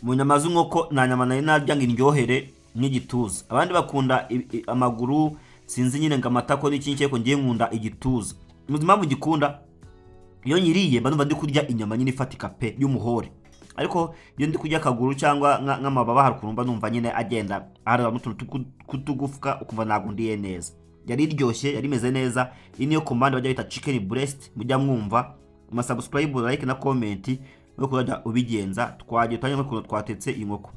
mu nyama z'inkoko nta nyama nari narya ngo indyohere nk'igituza. Abandi bakunda amaguru, sinzi nyine ngo amatako n'ikindi cyeko, ngiye nkunda igituza. Muzima mu gikunda iyo nyiriye mba numva ndi kurya inyama nyine ifatika pe y'umuhore. Ariko iyo ndi kurya akaguru cyangwa nk'amababa hari ukuntu mba numva nyine agenda haraba utuntu kutugufwa ukumva nagundiye neza. Yari iryoshye, yari imeze neza. Iyi niyo command bajya bita chicken breast, mujya mwumva. Subscribe, like na comment no kujya ubigenza. Twagiye tanywe kuno twatetse inkoko.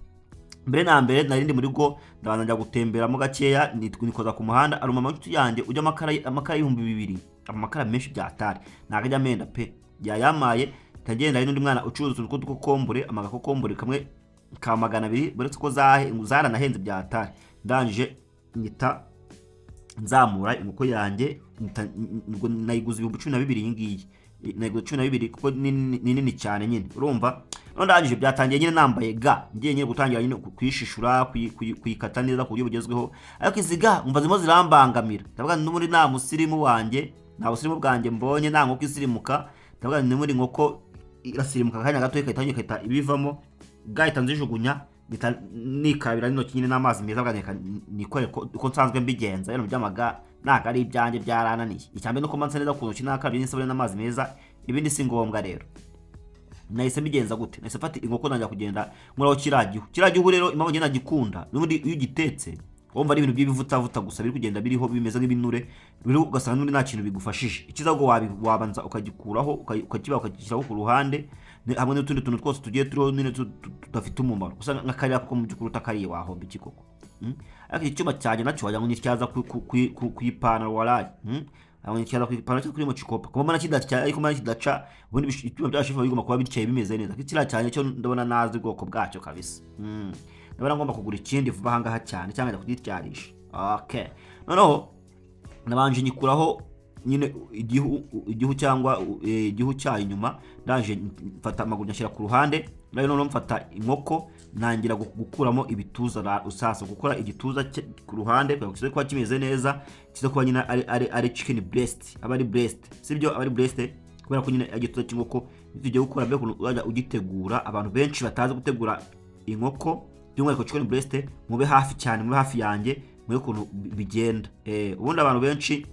Mbere na mbere nari ndi muri go ndabanza njya gutembera mu gakeya, nikoza ku muhanda aruma amacuti yanjye ujya amakara 2,200. Amakara menshi byatari nakajya menda pe yayamaye. Tagenda ari n'undi mwana ucuruza utuntu tw'ukokombure, amagakokombure kamwe ka 200 buretse ko zaranahenze byatari. Ndanje nyita nzamura inkoko yanjye nayiguze 12,000 iyi ngiyi. Nayiguze 12,000 kuko nini cyane nyine urumva. Ndangije byatangiye nyine nambaye ga ngiye nyine gutangira nyine kwishishura kuyikata neza ku buryo bugezweho. Ariko iziga umva zimo zirambangamira. Ndavuga ndi muri nta musirimu wanjye, nta busirimu bwanjye mbonye, nta nkoko isirimuka. Ndavuga ndi muri inkoko irasirimuka kanya gato ikahita ibivamo gahita nzijugunya nikabira n'intoki nyine n'amazi meza bwaneka nikore uko nsanzwe mbigenza. Rero byamaga naka ari ibyanjye byarananiye. Icyambe no kumanza neza ku ntoki nakabiri n'isabune n'amazi meza, ibindi si ngombwa. Rero nahise mbigenza gute? Nahise fata inkoko najya kugenda nkuraho kiragihu rero impamvu ngenda gikunda n'ubundi iyo gitetse wumva ari ibintu by'ibivuta gusa biri kugenda biriho bimeze nk'ibinure biri ugasanga n'undi nta kintu bigufashije. Ikizago wabanza ukagikuraho ukakiba ukakishyiraho ku ruhande hamwe n'utundi tuntu twose tugiye turiho nyine tudafite umumaro. Usanga nk'akariya kuko mu gikuru utakariye wahomba iki koko. Ariko icyuma cyanjye nacyo wajya ngo nityaza kuyipana waraye. Aho nityaza kuyipana cyo kuri mu cikopa kuba mana kidaca, ariko mana kidaca ubundi icyuma byashifa bigoma kuba bityaye bimeze neza. Kikira cyane cyo ndabona nazi ubwoko bwacyo kabisa. Ndabona ngomba kugura ikindi vuba hangaha cyane cyangwa njya kugityarisha. Okay, noneho nabanje nyikuraho nyine igihu cyangwa igihu cyayo inyuma. Ndaje mfata amaguru nyashyira ku ruhande. Noneho mfata inkoko nangira gukuramo ibituza. Usasa gukora igituza ku ruhande kugira ngo kimeze neza, kiza kuba nyine ari chicken breast, abari breast sibyo, abari breast kubera ko nyine igituza cy'inkoko tugiye gukora byo kujya ugitegura. Abantu benshi batazi gutegura inkoko by'umwihariko chicken breast, mube hafi cyane, mube hafi yanjye muri kuntu bigenda. Ubundi abantu benshi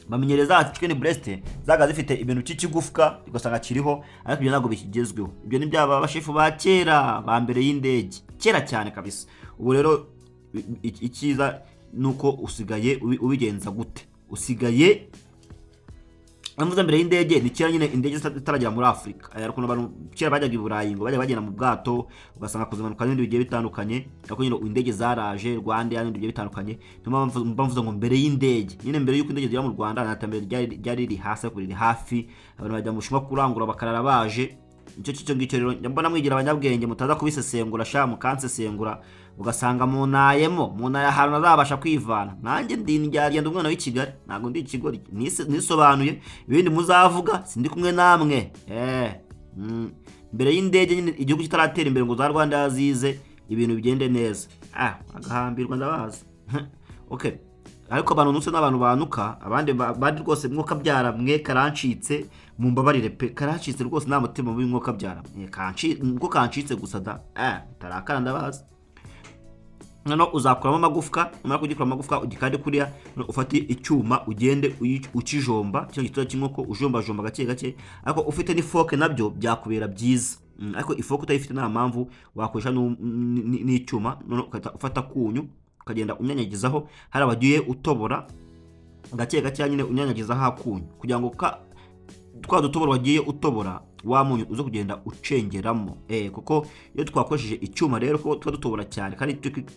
bamenyereza chicken breast zaga zifite ibintu cy'ikigufwa ugasanga kiriho, ariko ibyo ntabwo bikigezweho. Ibyo ni byaba bashefu ba kera ba mbere y'indege kera cyane kabisa. Ubu rero ikiza nuko usigaye ubigenza gute? Usigaye Amvuze mbere y'indege ni kera nyine indege zitaragera muri Afrika. Ariko abantu kera bajyaga i Burayi ngo bajya bagenda mu bwato ugasanga kuzimanuka n'ibindi bigiye bitandukanye. Ariko nyine indege zaraje Rwanda y'ibindi bigiye bitandukanye. Tuma mvuze ngo mbere y'indege nyine mbere y'uko indege zira mu Rwanda natambere ryari riri hasi kuri hafi. Abantu bajya mu Bushinwa kurangura bakarara baje. Icyo ngicyo rero mbona mwigira abanyabwenge mutaza kubisesengura sha mukansesengura ugasanga munaya ahantu azabasha kwivana. Nanjye ndindyagenda umwana w'i Kigali ntago ndi ikigori nisobanuye ibindi muzavuga sindi kumwe namwe. Mbere y'indege nyine igihugu kitaratera imbere ngo za Rwanda yazize ibintu bigende neza. Agahambirwa ndabaza. Okay, ariko abantu nuse n'abantu banuka abandi rwose mwoka byara mwe karancitse mumbabarire pe karancitse rwose nta mutima mubi mwoka byara mko kancitse gusa da tarakara ndabaza. Nano uzakuramo amagufwa, umara kugikura amagufwa ugikande kuriya ufate icyuma ugende ukijomba cyo gitoya cy'inkoko ujomba gake gake. Ariko ufite ni fork nabyo byakubera byiza. Ariko ifoke utayifite nta mpamvu wakoresha n'icyuma. None ufata kunyu ukagenda unyanyagizaho hari abagiye utobora gake gake nyine unyanyagizaho akunyu kugira ngo twa dutobora wagiye utobora wa munyu uzo kugenda ucengeramo. Kuko iyo twakoresheje icyuma rero ko twa dutobora cyane kandi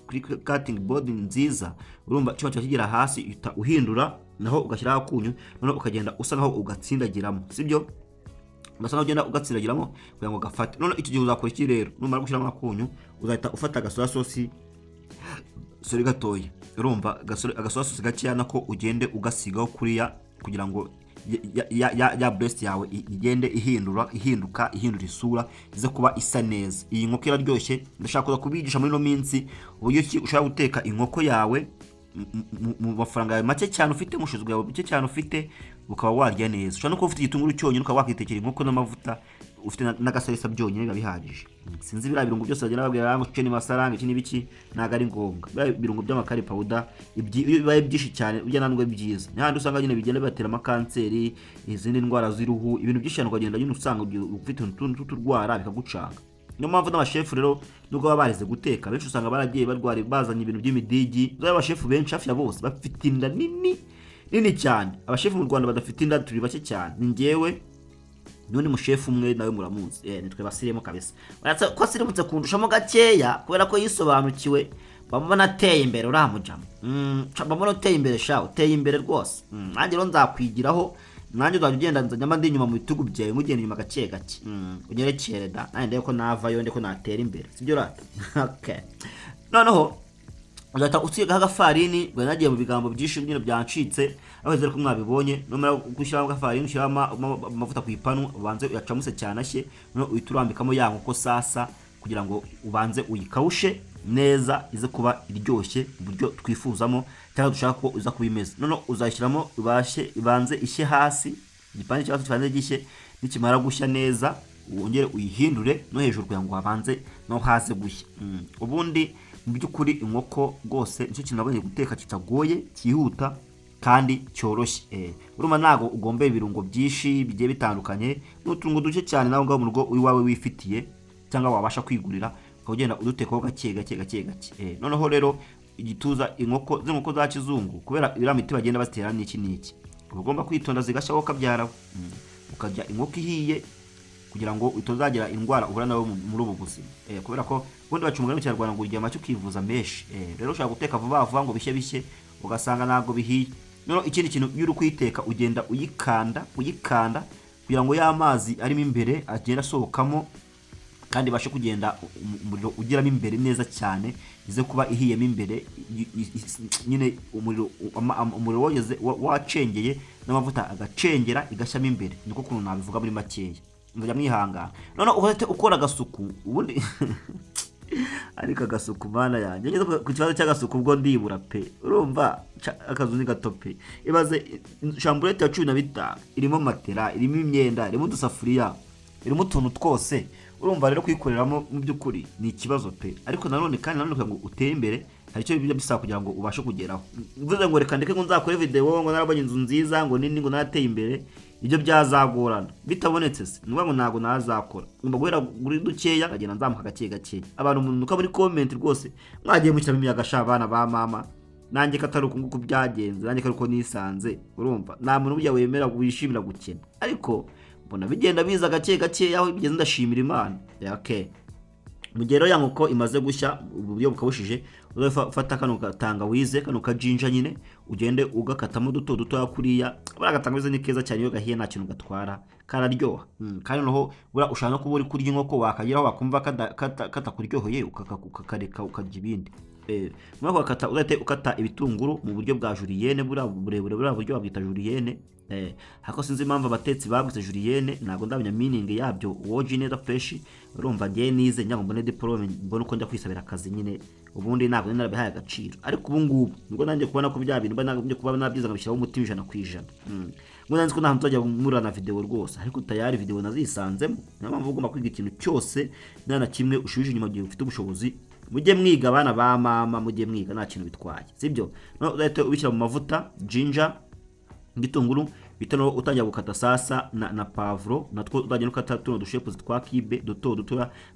kuri cutting board nziza urumva cyo kigira hasi uhindura naho ugashyiraho akunyu none ukagenda usa naho ugatsindagiramo sibyo. Basa naho ugenda ugatsindagiramo kugira ngo gafate. None icyo gihe uzakora iki rero numara gushyiramo akunyu uzahita ufata agasoya sosi sori gatoya urumva agasoya sosi gakeya nako ugende ugasigaho kuriya kugira ngo ya breast yawe igende ihinduka isura ize kuba isa neza. Iyi nkoko iraryoshye ndashaka kuza kubigisha muri no minsi uburyo ki ushaka guteka inkoko yawe mu mafaranga yawe make cyane ufite mushuzwe yawe make cyane ufite ukaba warya neza. Ushaka no kuba ufite igitunguru cyonyine ukaba wakitekera inkoko n'amavuta ufite n'agasarisa byonyine biba bihagije. Sinzi biriya birungo byose bagenda babwira ngo cene masaranga iki n'ibiki ntago ari ngombwa. Biriya birungo by'amakari powder bibaye byinshi cyane ujya nandwe byiza. N'ahandi usanga nyine bigenda batera amakanseri, izindi ndwara z'uruhu, ibintu byinshi cyane ukagenda nyine usanga ufite utuntu turwara bikagucanga. Niyo mpamvu n'abashefu rero nubwo baba barize guteka benshi usanga baragiye barwara bazanye ibintu by'imidigi. Abashefu benshi hafi ya bose bafite inda nini cyane. Abashefu mu Rwanda badafite inda turi bake cyane. Ni njyewe n'undi mushefu umwe nawe muramuzi, nitwe basiremo kabisa. Baratse ko sirimutse kundushamo gakeya kubera ko yisobanukiwe bamubona ateye imbere uramujamo. Bamubona uteye imbere sha uteye imbere rwose. Nanjye rero nzakwigiraho, nanjye uzagenda nzanyama ndi inyuma mu bitugu byawe mugenda inyuma gake gake. Unyerekere da nanjye ndeko ko navayo ndeko natera imbere sibyo rata. Okay, noneho uzata usiga agafarini bwa nagiye mu bigambo byinshi byino byancitse aho zero ko mwabibonye. Nomara gushyira agafarini ushyiramo amavuta ku ipanu ubanze uyacamuse cyane ashye, no uyiturambikamo ya nkoko sasa kugira ngo ubanze uyikawushe neza ize kuba iryoshye uburyo twifuzamo cyangwa dushaka ko uza kubimeza. None uzashyiramo ubashe ibanze ishye hasi, igipande cyangwa kibanze gishye, nikimara gushya neza wongere uyihindure no hejuru kugira ngo habanze no hase gushya. Ubundi mu by'ukuri inkoko rwose nicyo kintu nabonye guteka kitagoye, cyihuta kandi cyoroshye. Urumva nago ugombe ibirungo byinshi bigiye bitandukanye n'utungo duke cyane nawe ngaho mu rugo iwawe wifitiye cyangwa wabasha kwigurira ukagenda udutekaho gake. Noneho rero igituza inkoko za kizungu kubera iramiti bagenda batera n'iki ugomba kwitonda zigashyaho kabyaraho. Ukajya inkoko ihiye kugira ngo itozagira indwara ubura nawe muri ubu buzima. Kubera ko ubundi bacumugana mu Kinyarwanda ngo igihe amacyo kivuza meshi. Rero ushaka guteka vuba ngo bishye ugasanga nago bihiye. Noneho ikindi kintu y'uri kwiteka ugenda uyikanda kugira ngo ya mazi arimo imbere agenda asohokamo kandi bashe kugenda umuriro ugiramo imbere neza cyane ize kuba ihiyemo imbere nyine umuriro wogeze wacengeye n'amavuta agacengera igashyamo imbere. Niko kuntu nabivuga muri makeya mujya mwihangana. Noneho uhite ukora agasuku ubundi ariko agasuku mana yanjye ngeze ku kibazo cy'agasuku ubwo ndibura pe. Urumva akazu ni gatope. Ibaze chambrette ya 15 irimo matera, irimo imyenda, irimo dusafuriya, irimo utuntu twose. Urumva rero kwikoreramo mu by'ukuri ni ikibazo pe. Ariko nanone kugira ngo utere imbere hari cyo bijya bisaba kugira ngo ubashe kugeraho. Mvuze ngo reka ndeke ngo nzakore video ngo narabonye inzu nziza ngo nini ngo nateye imbere, ibyo byazagorana bitabonetse se nuba ngo nago nazakora. Ngomba guhera guri dukeya agenda nzamuka gake. Abantu umuntu uka muri comment rwose mwagiye mukira imiyaga shabana ba mama nanjye kataruko nguko byagenze, nanjye karuko nisanze. Urumva nta muntu bujya wemera wishimira gukena, ariko mbona bigenda biza gake aho bigeze ndashimira Imana. Okay, mugero ya nkoko imaze gushya uburyo bukabushije uzafata kano gatanga wize kano kajinja nyine ugende ugakatamo duto yakuriya. Baragatanga wize ni keza cyane iyo gahiye nta kintu gatwara kararyoha. Kandi noho bura ushaka kuba uri kurya inkoko wakagiraho wakumva katakuryohoye ukakareka ukajya ibindi. Mwako wakata uzahite ukata ibitunguru mu buryo bwa julienne bura burebure bura buryo babita julienne. Hako sinzi impamvu abatetsi bagutse julienne nago ndamenya meaning yabyo woje neza fresh. Urumva ngiye nize nyango mbone diplome mbone uko njya kwisabira akazi nyine ubundi ntabwo narabihaye agaciro. Ariko ubu ngubu ngo nanjye kubona ko bya bintu byo kuba nabyiza ngabishyiraho umutima 100%. Ngo nanzi ko nta mutujya murana video rwose, ariko tayari video nazisanzemo. Niyo mpamvu ugomba kwiga ikintu cyose nana kimwe ushubije inyuma gihe ufite ubushobozi. Mujye mwiga abana ba mama, mujye mwiga nta kintu bitwaye sibyo. No uzahite ubishyira mu mavuta ginger ngitunguru bitano utangira gukata sasa na pavro natwo uzajya nukata tuno dushepes twa kibe duto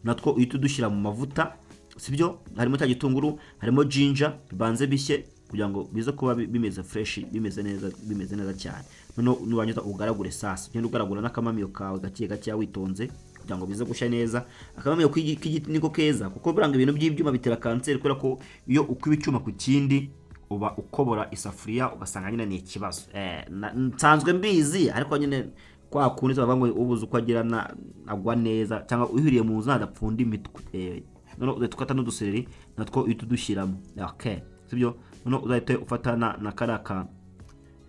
natwo uhita dushyira mu mavuta sibyo. Harimo cya gitunguru, harimo ginger bibanze bishye kugira ngo bize kuba bimeze fresh, bimeze neza cyane. Noneho nubanyiza ugaragure sasa genda ugaragura n'akamamiyo kawe gake witonze kugira ngo bize gushya neza. Akamamiyo k'igiti niko keza kuko buranga ibintu by'ibyuma bitera kanseri kubera ko iyo ukwiba icyuma ku kindi uba ukobora isafuriya ugasanga nyine ni ikibazo. Nsanzwe mbizi ariko nyine kwa kundi bavuga ngo ubuze uko agira agwa neza cyangwa uhiriye mu nzu nadapfunda imitwe. Noneho tukata n'udusereri natwo uhita dushyiramo. Okay sibyo. Noneho uzahite ufatana na karaka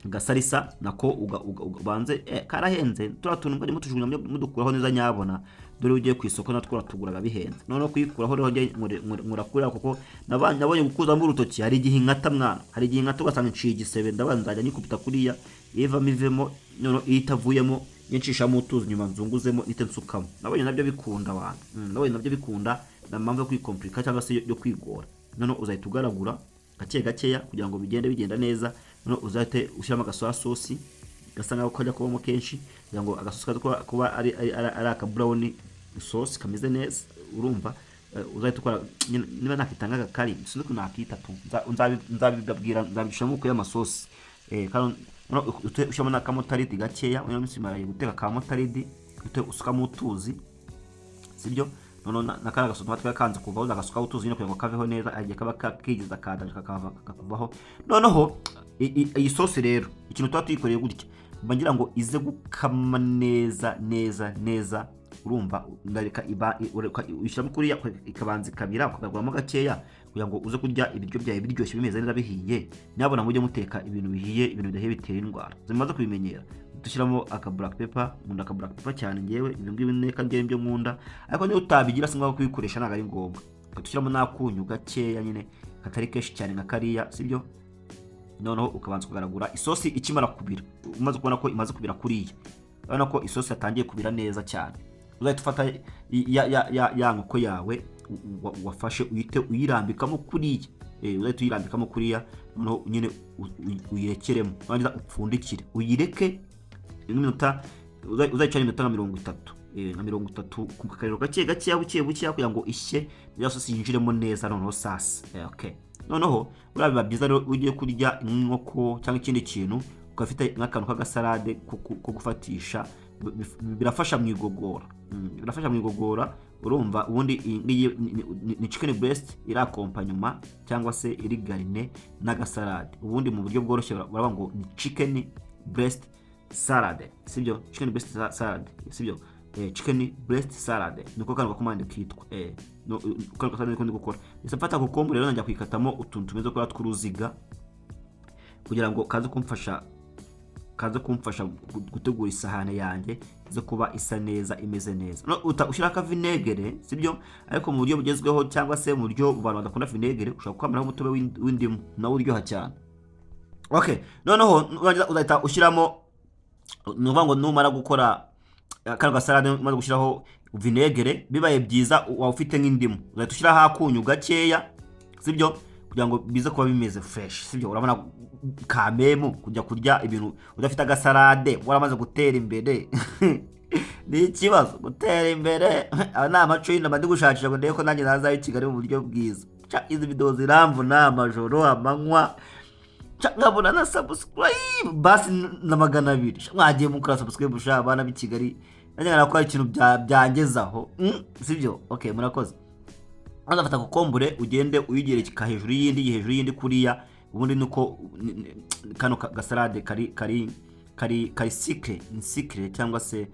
gasarisa nako ubanze karahenze turatuntu barimo tujugunya mudukuraho neza nyabona dore ugiye ku isoko natwo ratuguraga bihenze. Noneho kwikuraho rero murakura kuko nabonye gukuza mu rutoki hari igihe inkata mwana, hari igihe inkata ugasanga nciye igisebe ndabanzajya nyikubita kuriya eva mivemo noneho itavuyemo nshishamo utuzi nyuma nzunguzemo nite nsukamo. Nabonye nabyo bikunda abantu, nabonye nabyo bikunda, na mpamvu yo kwikomplika cyangwa se yo kwigora. None uzahita ugaragura gake gakeya kugira ngo bigenda neza. None uzahite ushyiramo agasoya sauce gasa nkaho kajya kubamo kenshi kugira ngo agasosi kuba ari aka brown sauce kameze neza. Urumva uzahita ukora niba nakitanga agakari sinzi ko nakita nzabibabwira, nzabishamo uko y'amasosi kandi ushyiramo n'akamotaridi gakeya. Uno munsi maraye guteka akamotaridi usukamo utuzi, sibyo. None nakara gasosi matwe kanze kuvaho agasuka utuzi kugira ngo kaveho neza, agiye kaba kigiza kadanje kakakuvaho. Noneho iyi sauce rero ikintu tuba tuyikoreye gutya mbangira ngo ize gukama neza. Urumva ndareka ushyiramo kuriya ikabanza ikabira ukaguramo gakeya kugira ngo uze kurya ibiryo byawe biryoshye bimeze neza bihiye. Nabona mujye muteka ibintu bihiye, ibintu bidahiye bitera indwara, zimaze kubimenyera. Dushyiramo aka black pepper, nkunda aka black pepper cyane ngewe, ibintu ngibi neka ngiye byo nkunda, ariko niyo utabigira singaho kubikoresha ntago ari ngombwa. Dushyiramo nakunyu gakeya nyine katari keshi cyane nka kariya, sibyo. Noneho ukabanza kugaragura isosi ikimara kubira, umaze kubona ko imaze kubira kuriya, urabona ko isosi yatangiye kubira neza cyane. Uzahita ufata ya nkoko yawe wafashe uhite uyirambikamo kuriya, uzahita uyirambikamo kuriya. Noneho nyine uyirekeremo, urangiza upfundikire uyireke iminota, uzayicana iminota nka 30 na 30 ku kakariro gake buke kugira ngo ishye ya sosi yinjiremo neza. Noneho sasa okay, noneho urabiba byiza rero ugiye kurya inkoko cyangwa ikindi kintu ukafite nk'akantu k'agasalade ko gufatisha, birafasha mu igogora. Urumva ubundi ni chicken breast iri accompagnement cyangwa se iri garine n'agasalade. Ubundi mu buryo bworoshye baravuga ngo ni chicken breast salad, sibyo. Chicken breast salad, sibyo. Chicken breast salad niko kantu gakomande kitwa no kantu kasane ndi gukora. Nisafata kokombure rero njya kwikatamo utuntu tumeze ko tw'uruziga kugira ngo kaze kumfasha gutegura isahane yanjye zo kuba isa neza, imeze neza. No ushyira ka vinegere, sibyo, ariko mu buryo bugezweho cyangwa se mu buryo abantu badakunda vinegere ushaka kwamaraho umutobe w'indimu nawo uryoha cyane. Okay, noneho uzahita ushyiramo, nuvuga ngo numara gukora kano gasalade umaze gushyiraho vinegere, bibaye byiza wa ufite nk'indimu uzahita ushyiraho akunyu gakeya, sibyo, kugira ngo bize kuba bimeze fresh, sibyo. Urabona kamemo kujya kurya ibintu udafite agasalade waramaze gutera imbere ni ikibazo gutera imbere. Aba amaco y'inama ndi gushakisha ngo ndeko nanjye naza i Kigali mu buryo bwiza. Izi video ziramvuna amajoro amanywa, nkabona na subscribe basi na 200 mwagiye mukora subscribe busha abana b'i Kigali, nanjye narakora ikintu byangezaho, sibyo. Okay, murakoze. Azafata kokombure ugende uyigereka hejuru y'indi kuriya. Ubundi nuko kano gasalade kari secret cyangwa se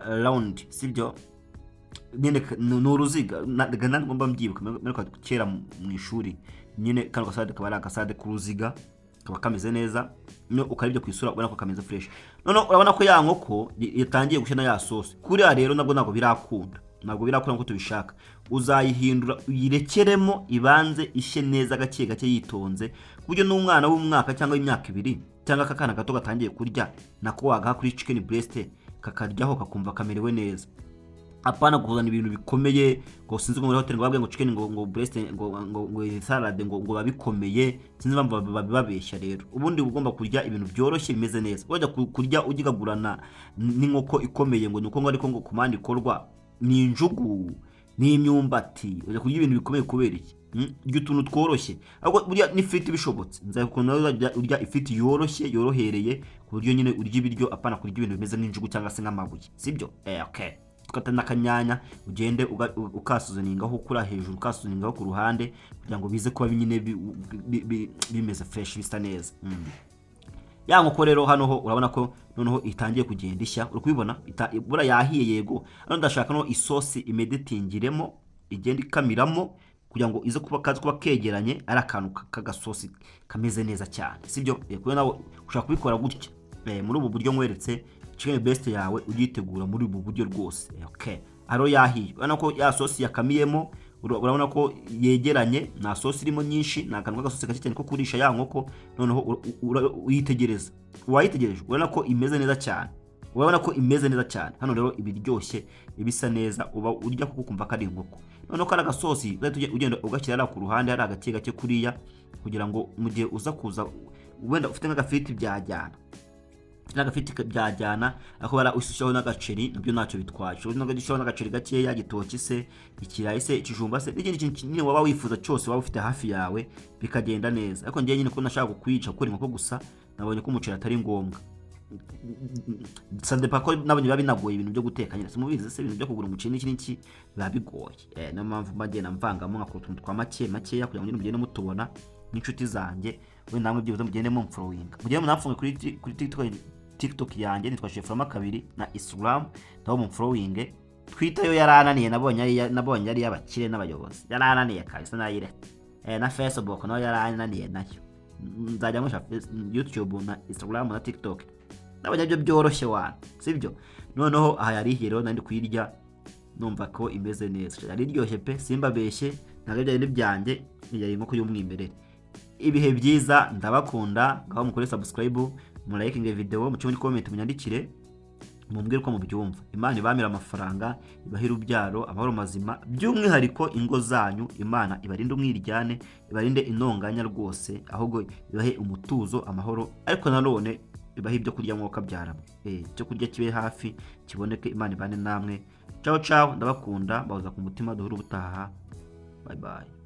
round, sibyo. Nyine n'uruziga nagana ngomba mbyibuka mereka kera mu ishuri. Nyine kano gasalade kaba ari agasalade kuruziga, kaba kameze neza. No ukaribyo kwisura ubona ko kameze fresh. None urabona ko ya nkoko yatangiye gushya na ya sauce kuriya rero nabwo birakunda, nko tubishaka. Uzayihindura uyirekeremo ibanze ishye neza gake yitonze, kuburyo n'umwana w'umwaka cyangwa y'imyaka 2 cyangwa akakana gato gatangiye kurya nako wagaha kuri chicken breast kakaryaho kakumva kamerewe neza. Apana kuzana ibintu bikomeye ngo sinzi ngo muri hotel ngo babwe ngo chicken ngo breast ngo salad ngo babikomeye, sinzi bamva bababeshya. Rero ubundi ugomba kurya ibintu byoroshye bimeze neza. Wajya kurya ugigagurana n'inkoko ikomeye ngo nuko ngo ariko ngo kumandi ikorwa ni injugu ni imyumbati, ujya kurya ibintu bikomeye kubera iki? Utuntu tworoshye. Ahubwo burya n'ifiti bishobotse nzakubona urya ifiti yorohereye ku buryo nyine urya ibiryo apana kurya ibintu bimeze nk'injugu cyangwa se nk'amabuye, sibyo. Okay, tukata n'akanyanya ugende ukasuzaningaho kura hejuru, ukasuzaningaho ku ruhande kugira ngo bize kuba nyine bimeze fresh bisa neza. Ya nkoko rero hano ho urabona ko noneho itangiye kugenda ishya, uri kubibona bura yahiye. Yego, hano ndashaka no isosi imeditingiremo igenda ikamiramo kugira ngo ize kuba kegeranye ari akantu k'agasosi kameze neza cyane, sibyo. Kuko nawe ushaka kubikora gutya muri ubu buryo nkweretse, chicken breast yawe ugitegura muri ubu buryo rwose. Okay, aro yahiye, urabona ko ya sosi yakamiyemo, urabona ko yegeranye na sosi irimo nyinshi, na kantu k'agasosi gake cyane ko kurisha ya nkoko. Noneho uyitegereza, wayitegereje urabona ko imeze neza cyane. urabona ko imeze neza cyane. Hano rero ibiryoshye ibisa neza uba urya kuko kumva ko ari inkoko. Noneho kara gasosi ugenda ugashyira ku ruhande hari agake gake kuriya kugira ngo mu gihe uza kuza wenda ufite nk'agafiriti byajyana n'agafiriti byajyana ako bara usushaho n'agaceri nabyo ntacyo bitwaye. Ushobora no gushyiraho n'agaceri gakeya, igitoki se, ikirayi se, ikijumba se, n'ikindi kintu nyine waba wifuza cyose waba ufite hafi yawe bikagenda neza. Ariko njye nyine ko nashaka kukwica gukora inkoko gusa nabonye ko umuceri atari ngombwa. Sande pako nabonye biba binagoye ibintu byo guteka nyine simubizi se ibintu byo kugura umuceri n'iki biba bigoye. Niyo mpamvu mbagenda mvangamo nk'akotuntu twa makeya kugira ngo mugende mutubona n'inshuti zanjye we namwe byibuze mugende mu following mugende munapfunge kuri TikTok yanjye nitwa Chef Rama 2 na Instagram naho mu following. Twitter yo yarananiye nabonye ari y'abakire n'abayobozi yarananiye kabisa nayirete. Na Facebook naho yarananiye nayo nzajya musha YouTube na Instagram na TikTok nabonye byo byoroshye wana sibyo. Noneho aha yari rero nandi kuyirya numva ko imeze neza yari iryoshye pe simbabeshye ntabwo byari byanjye yari inkoko y'umwimerere. Ibihe byiza ndabakunda ngaho mukore subscribe mu like video mu cyumba comment munyandikire mumbwire ko mubyumva. Imana ibamira amafaranga ibahira ubyaro amahoro mazima by'umwihariko ingo zanyu. Imana ibarinde umwiryane ibarinde intonganya rwose ahubwo ibahe umutuzo amahoro. Ariko nanone ibahe ibyo kurya mwuka byaramo cyo kurya kibe hafi kiboneke. Imana ibane namwe. Ciao ciao ndabakunda bahoza ku mutima duhura ubutaha. Bye bye.